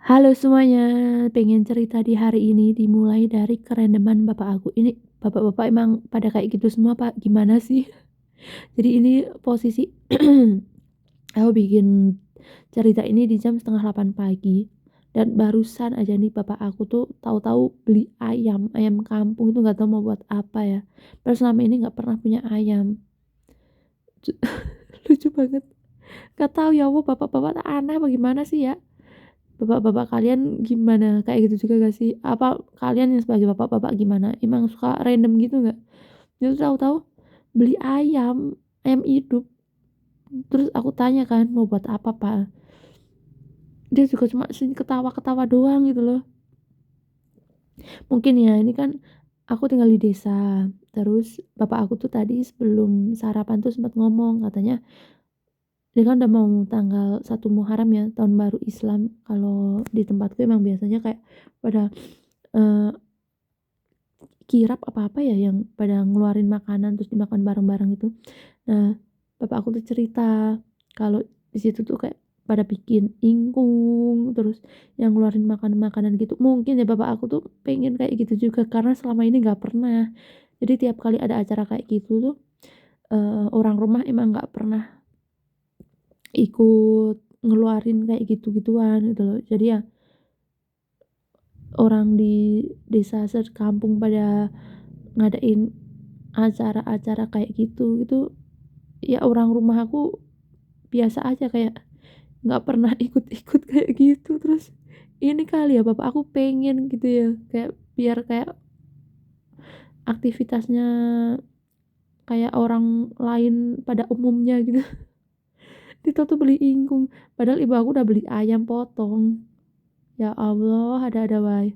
Halo semuanya, pengen cerita di hari ini dimulai dari kerandoman bapak aku. Ini bapak-bapak emang pada kayak gitu semua Pak, gimana sih? Jadi ini posisi aku bikin cerita ini di jam 7:30 pagi dan barusan aja nih bapak aku tuh tahu-tahu beli ayam, ayam kampung itu nggak tahu mau buat apa ya. Padahal selama ini nggak pernah punya ayam. Lucu banget. Gak tahu ya Allah bapak-bapak aneh apa gimana sih ya? Bapak-bapak kalian gimana? Kayak gitu juga gak sih? Apa kalian yang sebagai bapak-bapak gimana? Emang suka random gitu nggak? Itu tahu-tahu beli ayam, ayam hidup. Terus aku tanya kan, mau buat apa Pak? Dia juga cuma ketawa-ketawa doang gitu loh. Mungkin ya ini kan aku tinggal di desa. Terus bapak aku tuh tadi sebelum sarapan tuh sempat ngomong katanya, ini kan udah mau tanggal 1 Muharram ya, tahun baru Islam. Kalau di tempatku emang biasanya kayak pada eh, kirab apa-apa ya yang pada ngeluarin makanan terus dimakan bareng-bareng itu. Nah, bapak aku tuh cerita kalau di situ tuh kayak pada bikin ingkung, terus yang ngeluarin makanan-makanan gitu. Mungkin ya bapak aku tuh pengen kayak gitu juga karena selama ini nggak pernah. Jadi tiap kali ada acara kayak gitu tuh orang rumah emang nggak pernah ikut ngeluarin kayak gitu-gituan gitu loh. Jadi ya orang di desa sekampung pada ngadain acara-acara kayak gitu itu ya orang rumah aku biasa aja kayak nggak pernah ikut-ikut kayak gitu. Terus ini kali ya bapak aku pengen gitu ya kayak biar kayak aktivitasnya kayak orang lain pada umumnya gitu. Kita tuh beli ingkung padahal ibu aku udah beli ayam potong. Ya Allah, ada-ada wae.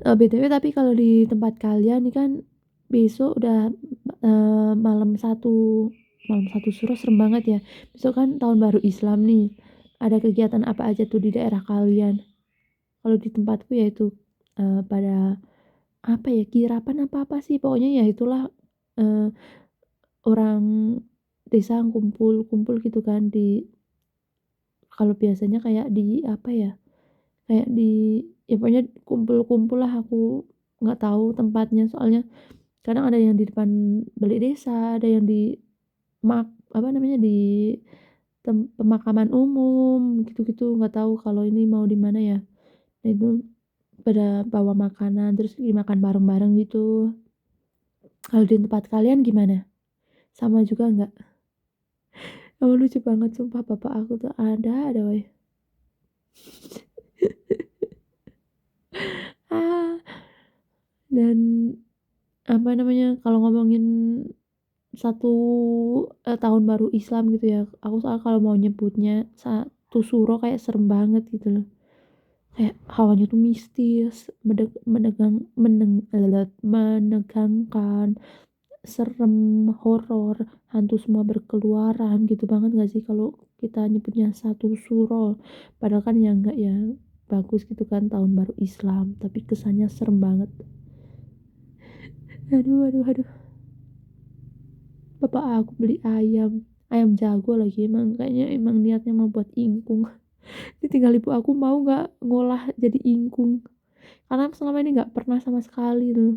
BTW tapi kalau di tempat kalian nih kan besok udah malam satu suro serem banget ya. Besok kan tahun baru Islam nih. Ada kegiatan apa aja tuh di daerah kalian? Kalau di tempatku ya itu pada apa ya kirapan apa sih pokoknya ya itulah eh, orang desa kumpul-kumpul gitu kan di kalau biasanya kayak di apa ya kayak di ya pokoknya kumpul-kumpul lah aku nggak tahu tempatnya soalnya kadang ada yang di depan balai desa, ada yang di apa namanya, di pemakaman umum, gitu-gitu. Nggak tahu kalau ini mau di mana ya. Nah, itu pada bawa makanan, terus dimakan bareng-bareng gitu. Kalau di tempat kalian gimana? Sama juga nggak? Oh, lucu banget sumpah bapak aku tuh ada weh. Ah, dan apa namanya, kalau ngomongin satu tahun baru Islam gitu ya, aku soal kalau mau nyebutnya satu suro kayak serem banget gitu loh. Kayak hawanya tuh mistis, menegangkan, serem, horor, hantu semua berkeluaran gitu banget gak sih kalau kita nyebutnya satu suro. Padahal kan ya enggak ya, bagus gitu kan tahun baru Islam, tapi kesannya serem banget. Aduh aduh aduh, bapak aku beli ayam, ayam jago lagi emang kayaknya emang niatnya mau buat ingkung. Ini tinggal ibu aku mau nggak ngolah jadi ingkung. Karena selama ini nggak pernah sama sekali tuh.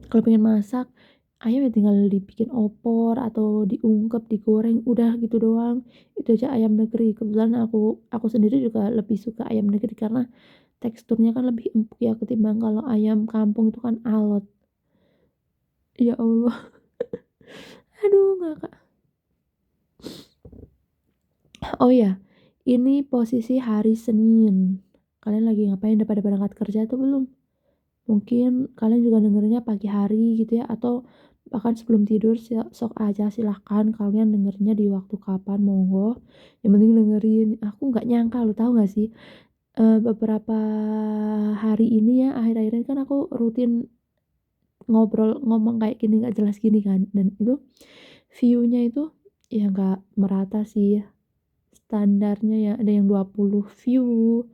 Kalau pengen masak, ayam ya tinggal dibikin opor atau diungkep, digoreng, udah gitu doang. Itu aja ayam negeri. Kebetulan aku sendiri juga lebih suka ayam negeri karena teksturnya kan lebih empuk ya ketimbang kalau ayam kampung itu kan alot. Ya Allah, aduh ngakak. Oh ya, ini posisi hari Senin. Kalian lagi ngapain? Udah pada berangkat kerja atau belum? Mungkin kalian juga dengerinnya pagi hari gitu ya atau bahkan sebelum tidur sok aja silahkan kalian dengerinnya di waktu kapan monggo. Yang penting dengerin. Aku nggak nyangka lo tahu nggak sih beberapa hari ini ya akhir-akhir ini kan aku rutin ngobrol ngomong kayak gini nggak jelas gini kan dan itu view-nya itu ya nggak merata sih standarnya ya ada yang 20 view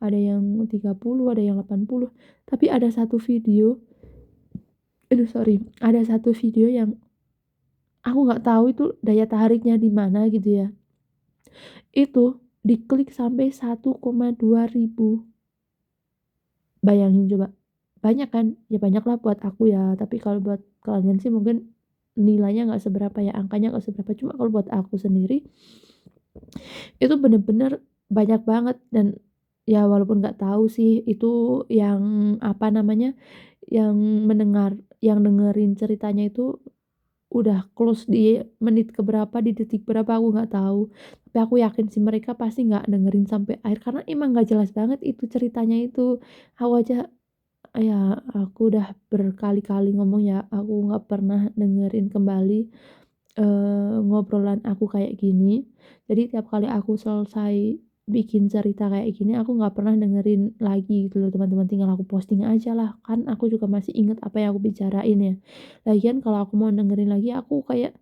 ada yang 30 ada yang 80 tapi ada satu video aduh sorry ada satu video yang aku nggak tahu itu daya tariknya di mana gitu ya itu diklik sampai 1,2 ribu. Bayangin coba, banyak kan? Ya banyak lah buat aku ya, tapi kalau buat kalian sih mungkin nilainya nggak seberapa ya, angkanya nggak seberapa. Cuma kalau buat aku sendiri, itu bener-bener banyak banget. Dan ya walaupun nggak tahu sih itu yang apa namanya, yang yang dengerin ceritanya itu udah close di menit keberapa, di detik berapa aku nggak tahu. Tapi aku yakin sih mereka pasti nggak dengerin sampai akhir karena emang nggak jelas banget itu ceritanya itu. Aku aja ya aku udah berkali-kali ngomong ya, aku nggak pernah dengerin kembali, ngobrolan aku kayak gini. Jadi tiap kali aku selesai bikin cerita kayak gini, aku nggak pernah dengerin lagi gitu loh teman-teman, tinggal aku posting aja lah, kan aku juga masih inget apa yang aku bicarain ya. Lagian kalau aku mau dengerin lagi, aku kayak,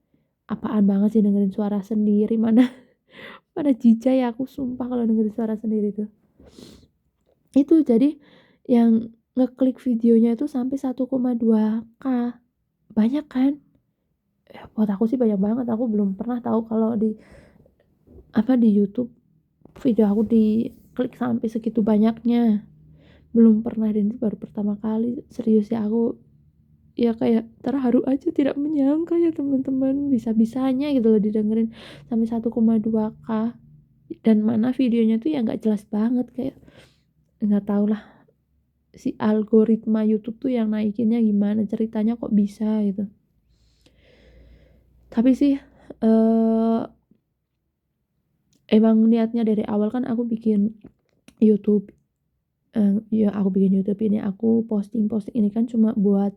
apaan banget sih dengerin suara sendiri, mana mana jijai aku sumpah kalau dengerin suara sendiri tuh. Itu jadi yang ngeklik videonya itu sampai 1,2K, banyak kan? Buat aku sih banyak banget, aku belum pernah tahu kalau di apa, di YouTube video aku diklik sampai segitu banyaknya, belum pernah dan itu baru pertama kali. Serius ya aku ya kayak terharu aja, tidak menyangka ya teman-teman, bisa-bisanya gitu loh didengerin sampai 1,2K. Dan mana videonya tuh ya nggak jelas banget, kayak nggak tahu lah si algoritma YouTube tuh yang naikinnya gimana, ceritanya kok bisa gitu. Tapi sih, emang niatnya dari awal kan aku bikin YouTube, ya aku bikin YouTube ini, aku posting-posting ini kan cuma buat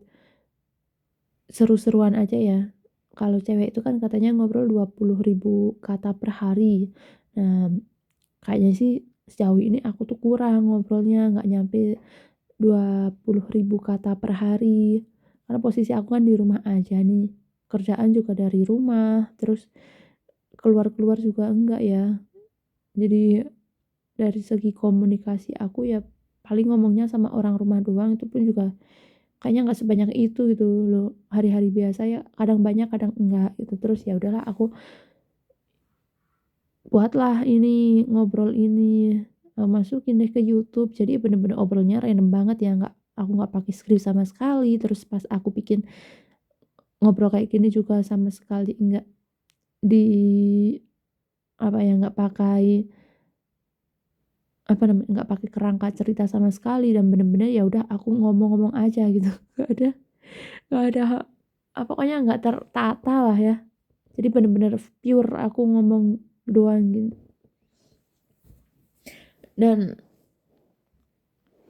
seru-seruan aja ya. Kalau cewek itu kan katanya ngobrol 20.000 kata per hari. Nah, kayaknya sih sejauh ini aku tuh kurang ngobrolnya, nggak nyampe 20.000 kata per hari. Karena posisi aku kan di rumah aja nih, kerjaan juga dari rumah, terus keluar-keluar juga enggak ya. Jadi dari segi komunikasi aku ya paling ngomongnya sama orang rumah doang, itu pun juga kayaknya nggak sebanyak itu gitu loh. Hari-hari biasa ya kadang banyak kadang enggak gitu. Terus ya udahlah aku buatlah ini, ngobrol ini, masukin deh ke YouTube. Jadi bener-bener obrolnya random banget ya, aku nggak pakai skrip sama sekali. Terus pas aku bikin ngobrol kayak gini juga sama sekali enggak di apa ya, nggak pakai apa namanya, nggak pakai kerangka cerita sama sekali dan bener-bener ya udah aku ngomong-ngomong aja gitu. Nggak ada pokoknya nggak tertata lah ya. Jadi bener-bener pure aku ngomong doang gitu. Dan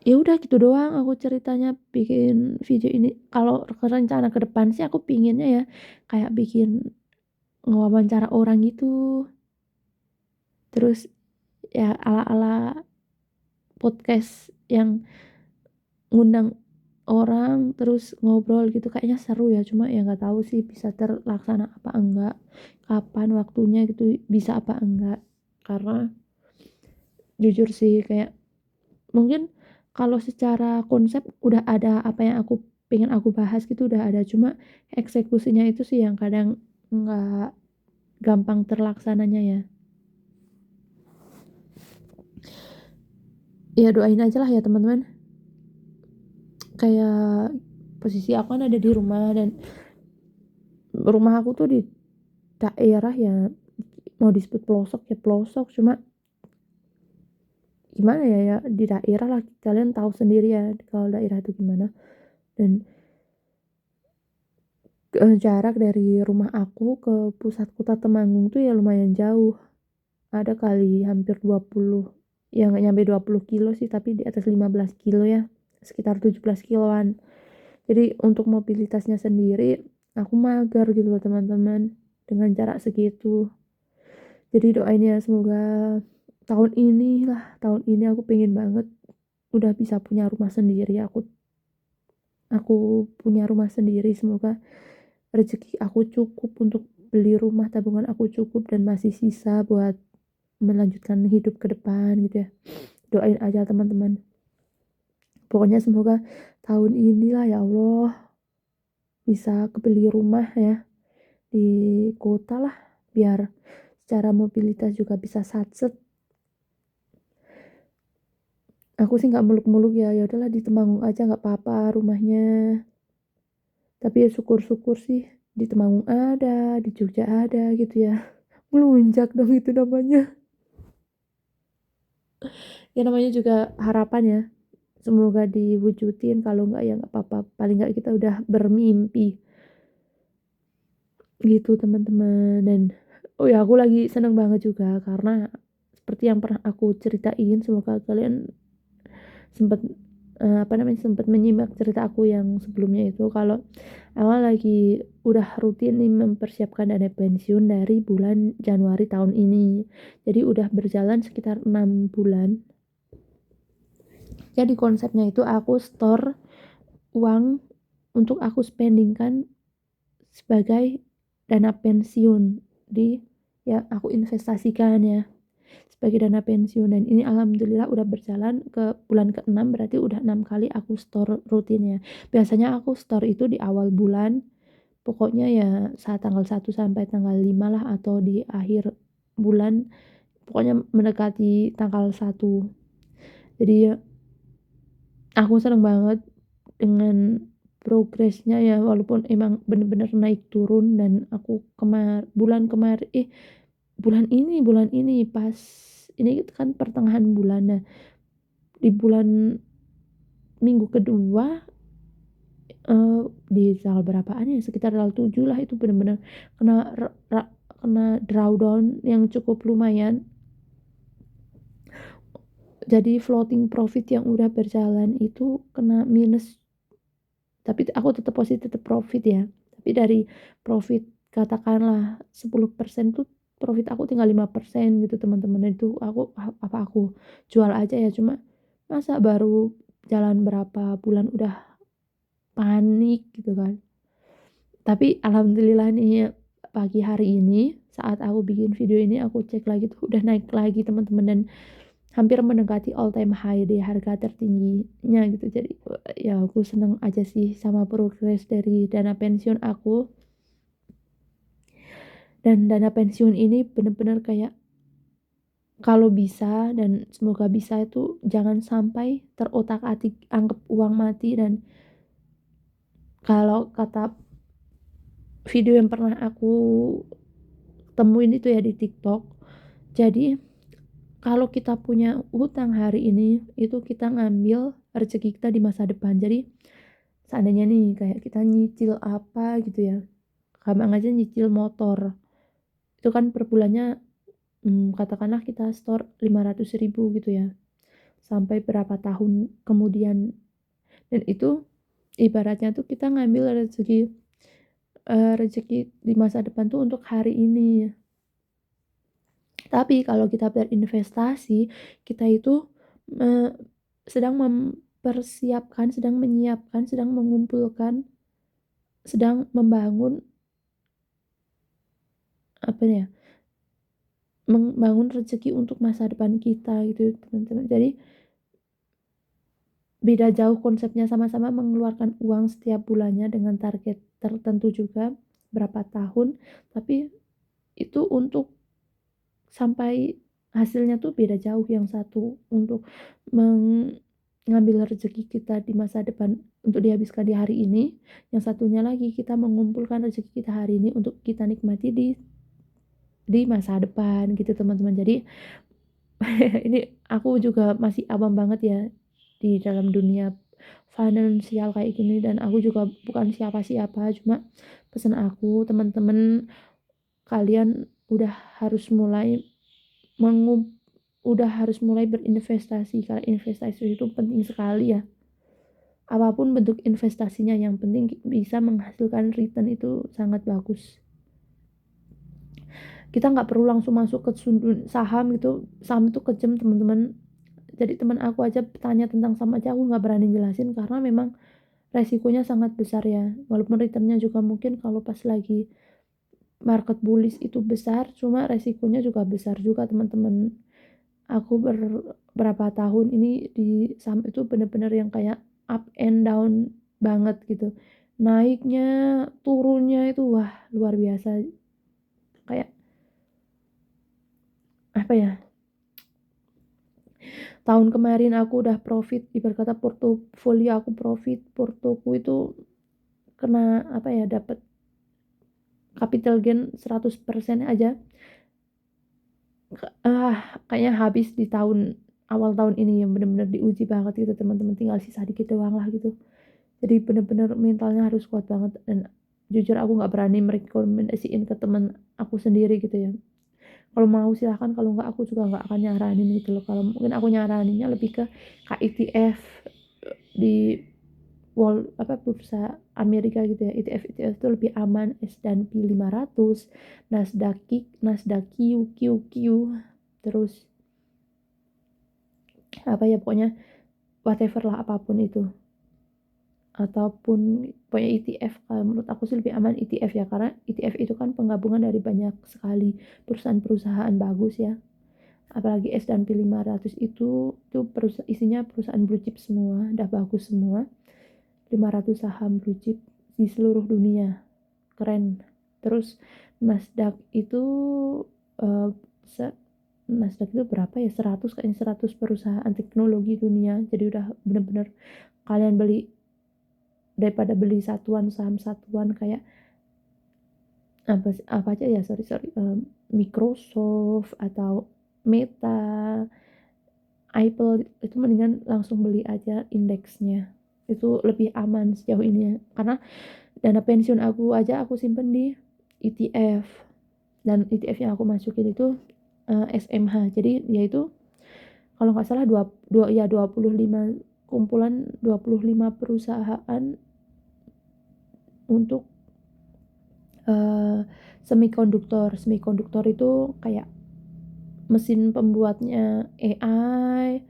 ya udah gitu doang aku ceritanya bikin video ini. Kalau rencana ke depan sih aku pinginnya ya kayak bikin ngewawancara orang gitu. Terus ya ala-ala podcast yang ngundang orang terus ngobrol gitu kayaknya seru ya. Cuma ya nggak tahu sih bisa terlaksana apa enggak, kapan waktunya gitu bisa apa enggak. Karena jujur sih kayak mungkin kalau secara konsep udah ada apa yang aku pengen aku bahas gitu udah ada, cuma eksekusinya itu sih yang kadang nggak gampang terlaksananya ya. Ya doain aja lah ya teman-teman, kayak posisi aku kan ada di rumah dan rumah aku tuh di daerah ya, mau disebut pelosok ya pelosok, cuma gimana ya, ya di daerah lah, kalian tahu sendiri ya kalau daerah itu gimana. Dan jarak dari rumah aku ke pusat kota Temanggung tuh ya lumayan jauh, ada kali hampir 20, ya nggak nyampe 20 kilo sih tapi di atas 15 kilo ya, sekitar 17 kiloan. Jadi untuk mobilitasnya sendiri aku mager gitu loh teman-teman dengan jarak segitu. Jadi doain ya semoga tahun ini aku pengen banget udah bisa punya rumah sendiri. Aku punya rumah sendiri, semoga rezeki aku cukup untuk beli rumah, tabungan aku cukup dan masih sisa buat melanjutkan hidup ke depan gitu ya. Doain aja teman-teman. Pokoknya semoga tahun inilah ya Allah bisa kebeli rumah ya di kota lah, biar secara mobilitas juga bisa satset. Aku sih nggak muluk-muluk ya, ya udahlah di Temanggung aja nggak apa-apa rumahnya. Tapi ya syukur-syukur sih di Temanggung ada, di Jogja ada gitu ya. Melunjak dong itu namanya. Ya namanya juga harapan ya. Semoga diwujudin, kalau nggak ya nggak apa-apa. Paling nggak kita udah bermimpi gitu teman-teman. Dan oh ya aku lagi seneng banget juga karena seperti yang pernah aku ceritain, semoga kalian sempat sempat menyimak cerita aku yang sebelumnya itu, kalau awal lagi udah rutin nih mempersiapkan dana pensiun dari bulan Januari tahun ini. Jadi udah berjalan sekitar 6 bulan. Jadi konsepnya itu aku store uang untuk aku spendingkan sebagai dana pensiun di ya aku investasikan ya sebagai dana pensiun. Dan ini alhamdulillah udah berjalan ke bulan ke-6, berarti udah 6 kali aku store rutin ya. Biasanya aku store itu di awal bulan, pokoknya ya saat tanggal 1 sampai tanggal 5 lah, atau di akhir bulan, pokoknya mendekati tanggal 1. Jadi ya aku seneng banget dengan progresnya ya, walaupun emang bener-bener naik turun. Dan aku bulan ini pas ini kan pertengahan bulan. Nah, di bulan minggu kedua di tanggal berapaan ya, sekitar tanggal 7 lah, itu bener-bener kena kena drawdown yang cukup lumayan. Jadi floating profit yang udah berjalan itu kena minus, tapi aku tetap positif, tetap profit ya. Tapi dari profit katakanlah 10% tuh profit aku tinggal 5% gitu teman-teman. Itu aku jual aja ya, cuma masa baru jalan berapa bulan udah panik gitu kan. Tapi alhamdulillah nih pagi hari ini saat aku bikin video ini aku cek lagi tuh udah naik lagi teman-teman, dan hampir mendekati all time high di harga tertingginya gitu. Jadi ya aku seneng aja sih sama progres dari dana pensiun aku. Dan dana pensiun ini bener-bener kayak kalau bisa dan semoga bisa itu jangan sampai terotak-atik anggap uang mati. Dan kalau kata video yang pernah aku temuin itu ya di TikTok, jadi kalau kita punya hutang hari ini itu kita ngambil rezeki kita di masa depan. Jadi seandainya nih kayak kita nyicil apa gitu ya, gampang aja nyicil motor, itu kan per bulannya katakanlah kita store 500.000 gitu ya, sampai berapa tahun kemudian. Dan itu ibaratnya tuh kita ngambil rezeki di masa depan tuh untuk hari ini. Tapi kalau kita berinvestasi, kita itu eh, sedang mempersiapkan, sedang menyiapkan, sedang mengumpulkan, sedang membangun apa ya, membangun rezeki untuk masa depan kita gitu teman-teman. Jadi beda jauh konsepnya, sama-sama mengeluarkan uang setiap bulannya dengan target tertentu juga berapa tahun, tapi itu untuk sampai hasilnya tuh beda jauh. Yang satu untuk mengambil rezeki kita di masa depan untuk dihabiskan di hari ini, yang satunya lagi kita mengumpulkan rezeki kita hari ini untuk kita nikmati di masa depan gitu teman-teman. Jadi ini aku juga masih awam banget ya di dalam dunia finansial kayak gini, dan aku juga bukan siapa-siapa, cuma pesan aku teman-teman, kalian udah harus mulai udah harus mulai berinvestasi, karena investasi itu penting sekali ya. Apapun bentuk investasinya, yang penting bisa menghasilkan return itu sangat bagus. Kita nggak perlu langsung masuk ke saham gitu, saham itu kejam teman-teman. Jadi teman aku aja tanya tentang saham aja aku nggak berani jelasin karena memang resikonya sangat besar ya. Walaupun returnnya juga mungkin kalau pas lagi market bullish itu besar, cuma resikonya juga besar juga teman-teman. Aku berapa tahun ini di saham itu bener-bener yang kayak up and down banget gitu. Naiknya, turunnya itu wah luar biasa. Kayak apa ya? tahun kemarin aku udah profit, ibarat kata portofolio aku profit, portoku itu kena apa ya, dapat capital gain 100% aja. Kayaknya habis di awal tahun ini yang bener-bener diuji banget gitu teman-teman, tinggal sisa dikit doang lah gitu. Jadi bener-bener mentalnya harus kuat banget, dan jujur aku nggak berani merekomendasiin ke teman aku sendiri gitu ya. Kalau mau silahkan, kalau nggak aku juga nggak akan nyaranin gitu loh. Kalau mungkin aku nyaraninnya lebih ke KITF di bursa Amerika gitu ya. ETF itu lebih aman, S&P 500, Nasdaq QQQ, terus apa ya, pokoknya whatever lah, apapun itu, ataupun pokoknya ETF. Menurut aku sih lebih aman ETF ya, karena ETF itu kan penggabungan dari banyak sekali perusahaan-perusahaan bagus ya. Apalagi S&P 500 itu isinya perusahaan blue chip semua, udah bagus semua. 500 saham blue chip di seluruh dunia, keren. Terus Nasdaq itu uh, Nasdaq itu berapa ya, 100 kayaknya, 100 perusahaan teknologi dunia. Jadi udah bener-bener kalian beli, daripada beli satuan saham satuan kayak apa aja ya, Microsoft atau Meta, Apple, itu mendingan langsung beli aja indeksnya. Itu lebih aman sejauh ini ya. Karena dana pensiun aku aja aku simpen di ETF, dan ETF yang aku masukin itu SMH. Jadi yaitu kalau nggak salah 25 kumpulan 25 perusahaan untuk semikonduktor itu kayak mesin pembuatnya AI,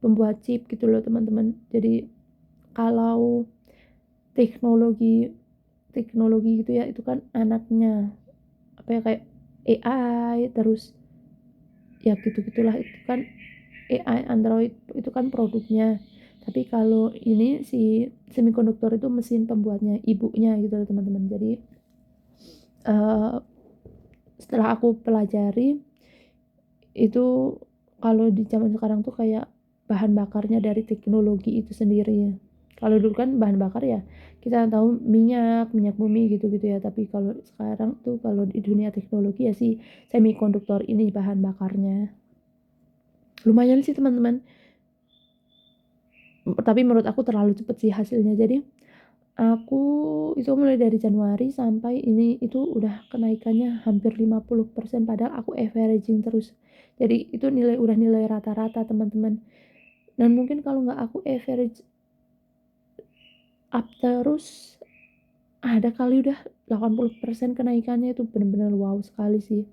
pembuat chip gitu loh teman-teman. Jadi kalau teknologi gitu ya, itu kan anaknya apa ya, kayak AI, terus ya gitu-gitulah, itu kan AI Android itu kan produknya. Tapi kalau ini si semikonduktor itu mesin pembuatnya, ibunya gitu loh teman-teman. Jadi setelah aku pelajari itu, kalau di zaman sekarang tuh kayak bahan bakarnya dari teknologi itu sendiri ya. Kalau dulu kan bahan bakar ya kita tahu minyak bumi gitu-gitu ya, tapi kalau sekarang tuh kalau di dunia teknologi ya si semikonduktor ini bahan bakarnya. Lumayan sih teman-teman, tapi menurut aku terlalu cepet sih hasilnya. Jadi aku itu mulai dari Januari sampai ini itu udah kenaikannya hampir 50%, padahal aku averaging terus. Jadi itu udah nilai rata-rata teman-teman. Dan mungkin kalau nggak aku average up terus, ada kali udah 80% kenaikannya. Itu benar-benar wow sekali sih.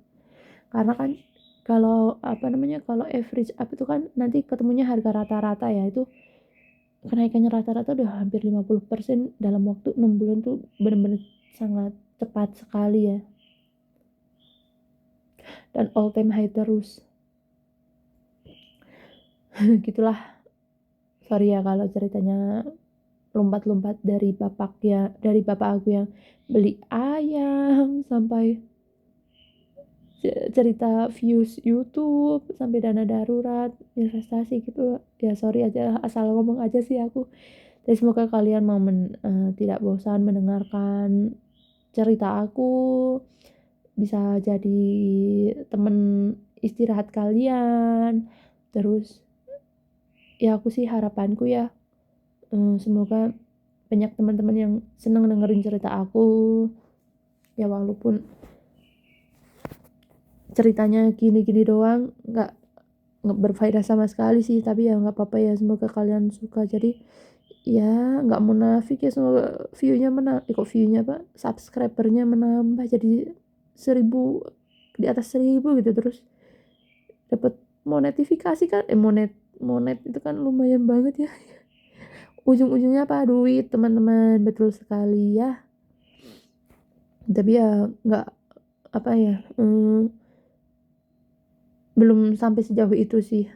Karena kan kalau kalau average up itu kan nanti ketemunya harga rata-rata ya, itu kenaikannya rata-rata udah hampir 50% dalam waktu 6 bulan tuh benar-benar sangat cepat sekali ya. Dan all time high terus. Gitulah. Sorry ya kalau ceritanya lompat-lompat dari bapak aku yang beli ayam, sampai cerita views YouTube, sampai dana darurat, investasi gitu ya. Sorry aja, asal ngomong aja sih aku. Jadi semoga kalian mau tidak bosan mendengarkan cerita aku, bisa jadi temen istirahat kalian. Terus ya aku sih harapanku ya, semoga banyak teman-teman yang seneng dengerin cerita aku ya, walaupun ceritanya gini-gini doang, nggak berfaedah sama sekali sih, tapi ya nggak apa-apa ya, semoga kalian suka. Jadi ya nggak munafik ya, semoga viewnya apa, subscribernya menambah jadi 1000, di atas 1000 gitu. Terus dapat monetifikasi kan, monet itu kan lumayan banget ya. Ujung-ujungnya apa, duit teman-teman, betul sekali ya. Tapi ya nggak apa ya, belum sampai sejauh itu sih.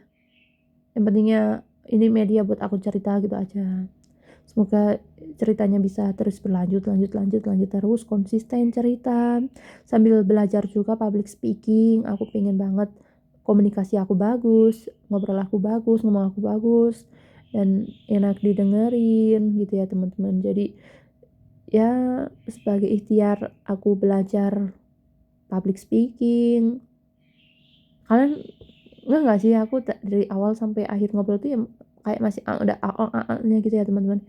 Yang pentingnya ini media buat aku cerita gitu aja. Semoga ceritanya bisa terus berlanjut terus, konsisten cerita sambil belajar juga public speaking. Aku pengen banget komunikasi aku bagus, ngobrol aku bagus, ngomong aku bagus, dan enak didengerin gitu ya teman-teman. Jadi ya sebagai ikhtiar aku belajar public speaking. Kalian nggak sih aku dari awal sampai akhir ngobrol tuh ya kayak masih ada nya gitu ya teman-teman.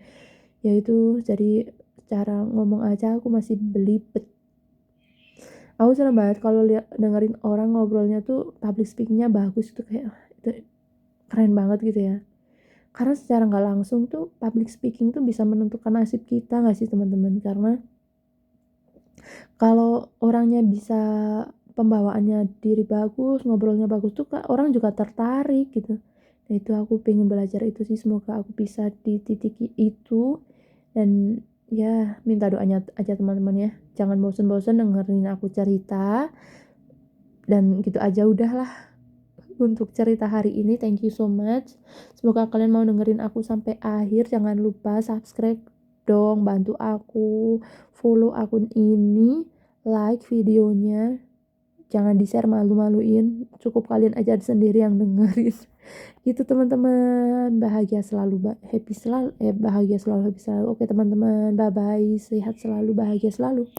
Yaitu jadi cara ngomong aja aku masih belibet. Aku seneng banget kalau dengerin orang ngobrolnya tuh public speakingnya bagus, itu kayak itu keren banget gitu ya. Karena secara nggak langsung tuh public speaking tuh bisa menentukan nasib kita nggak sih teman-teman? Karena kalau orangnya bisa, pembawaannya diri bagus, ngobrolnya bagus tuh orang juga tertarik gitu. Nah itu aku pengen belajar itu sih, semoga aku bisa di titik itu. Dan ya minta doanya aja teman-teman ya, jangan bosen-bosen dengerin aku cerita. Dan gitu aja udahlah untuk cerita hari ini. Thank you so much, semoga kalian mau dengerin aku sampai akhir. Jangan lupa subscribe dong, bantu aku follow akun ini, like videonya, jangan di share, malu-maluin, cukup kalian aja sendiri yang dengerin. Gitu teman-teman, bahagia selalu, happy selalu, bahagia selalu, happy selalu. Oke teman-teman, bye bye, sehat selalu, bahagia selalu.